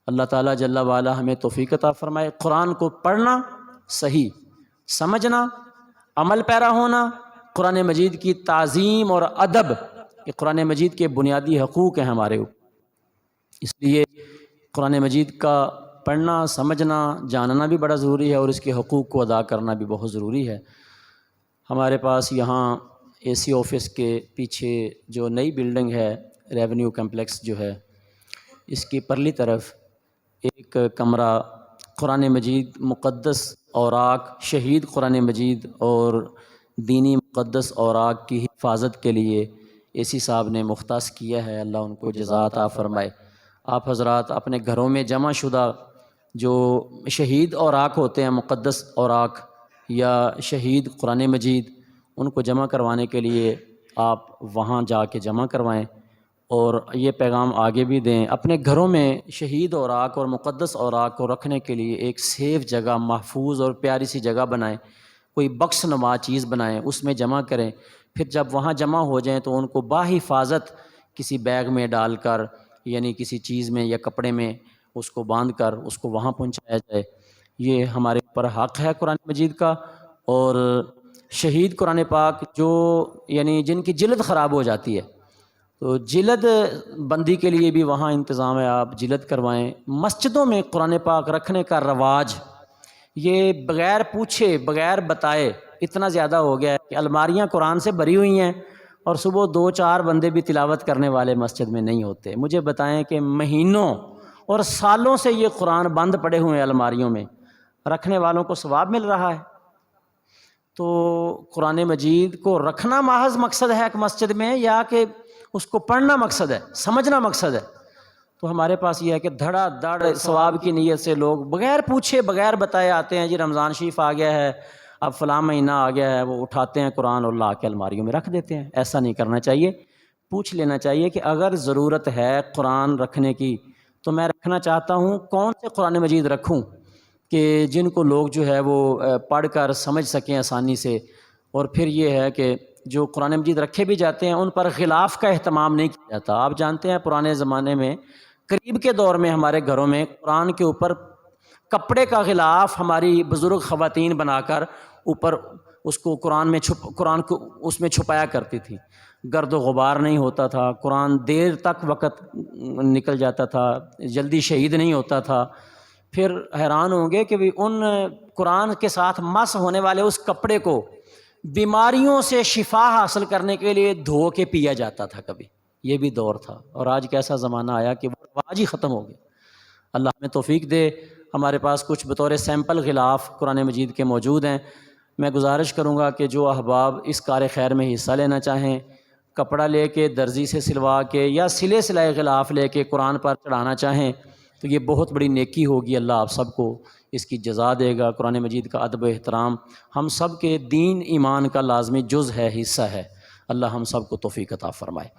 اللہ تعالیٰ جل وعلا ہمیں توفیق عطا فرمائے۔ قرآن کو پڑھنا، صحیح سمجھنا، عمل پیرا ہونا، قرآن مجید کی تعظیم اور ادب، یہ قرآن مجید کے بنیادی حقوق ہیں ہمارے اوپر۔ اس لیے قرآن مجید کا پڑھنا، سمجھنا، جاننا بھی بڑا ضروری ہے، اور اس کے حقوق کو ادا کرنا بھی بہت ضروری ہے۔ ہمارے پاس یہاں اے سی آفس کے پیچھے جو نئی بلڈنگ ہے، ریونیو کمپلیکس جو ہے، اس کی پرلی طرف ایک کمرہ قرآن مجید مقدس اوراق، شہید قرآن مجید اور دینی مقدس اوراق کی حفاظت کے لیے اے سی صاحب نے مختص کیا ہے، اللہ ان کو جزا عطا فرمائے۔ آپ حضرات اپنے گھروں میں جمع شدہ جو شہید اوراق ہوتے ہیں، مقدس اوراق یا شہید قرآن مجید، ان کو جمع کروانے کے لیے آپ وہاں جا کے جمع کروائیں، اور یہ پیغام آگے بھی دیں۔ اپنے گھروں میں شہید اوراق اور مقدس اوراق کو رکھنے کے لیے ایک سیف جگہ، محفوظ اور پیاری سی جگہ بنائیں، کوئی بکس نما چیز بنائیں، اس میں جمع کریں۔ پھر جب وہاں جمع ہو جائیں تو ان کو باحفاظت کسی بیگ میں ڈال کر، یعنی کسی چیز میں یا کپڑے میں اس کو باندھ کر اس کو وہاں پہنچایا جائے۔ یہ ہمارے اوپر حق ہے قرآن مجید کا۔ اور شہید قرآن پاک جو یعنی جن کی جلد خراب ہو جاتی ہے، تو جلد بندی کے لیے بھی وہاں انتظام ہے، آپ جلد کروائیں۔ مسجدوں میں قرآن پاک رکھنے کا رواج یہ بغیر پوچھے بغیر بتائے اتنا زیادہ ہو گیا ہے کہ الماریاں قرآن سے بھری ہوئی ہیں، اور صبح 2-4 بندے بھی تلاوت کرنے والے مسجد میں نہیں ہوتے۔ مجھے بتائیں کہ مہینوں اور سالوں سے یہ قرآن بند پڑے ہوئے ہیں الماریوں میں، رکھنے والوں کو ثواب مل رہا ہے۔ تو قرآن مجید کو رکھنا محض مقصد ہے کہ مسجد میں، یا کہ اس کو پڑھنا مقصد ہے، سمجھنا مقصد ہے؟ تو ہمارے پاس یہ ہے کہ دھڑا دھڑ ثواب کی نیت سے لوگ بغیر پوچھے بغیر بتائے آتے ہیں، جی رمضان شریف آ گیا ہے، اب فلاں مہینہ آ گیا ہے، وہ اٹھاتے ہیں قرآن اور لا کے الماریوں میں رکھ دیتے ہیں۔ ایسا نہیں کرنا چاہیے، پوچھ لینا چاہیے کہ اگر ضرورت ہے قرآن رکھنے کی تو میں رکھنا چاہتا ہوں، کون سے قرآن مجید رکھوں کہ جن کو لوگ جو ہے وہ پڑھ کر سمجھ سکیں آسانی سے۔ اور پھر یہ ہے کہ جو قرآن مجید رکھے بھی جاتے ہیں ان پر غلاف کا اہتمام نہیں کیا جاتا۔ آپ جانتے ہیں پرانے زمانے میں، قریب کے دور میں ہمارے گھروں میں قرآن کے اوپر کپڑے کا غلاف ہماری بزرگ خواتین بنا کر اوپر اس کو قرآن کو اس میں چھپایا کرتی تھی۔ گرد و غبار نہیں ہوتا تھا، قرآن دیر تک وقت نکل جاتا تھا، جلدی شہید نہیں ہوتا تھا۔ پھر حیران ہوں گے کہ بھی ان قرآن کے ساتھ مس ہونے والے اس کپڑے کو بیماریوں سے شفا حاصل کرنے کے لیے دھو کے پیا جاتا تھا کبھی۔ یہ بھی دور تھا، اور آج کیسا زمانہ آیا کہ وہ رواج ہی ختم ہو گیا۔ اللہ ہمیں توفیق دے۔ ہمارے پاس کچھ بطور سیمپل غلاف قرآن مجید کے موجود ہیں۔ میں گزارش کروں گا کہ جو احباب اس کار خیر میں حصہ لینا چاہیں، کپڑا لے کے درزی سے سلوا کے یا سلے سلائے غلاف لے کے قرآن پر چڑھانا چاہیں تو یہ بہت بڑی نیکی ہوگی، اللہ آپ سب کو اس کی جزا دے گا۔ قرآن مجید کا ادب و احترام ہم سب کے دین ایمان کا لازمی جز ہے، حصہ ہے۔ اللہ ہم سب کو توفیق عطا فرمائے۔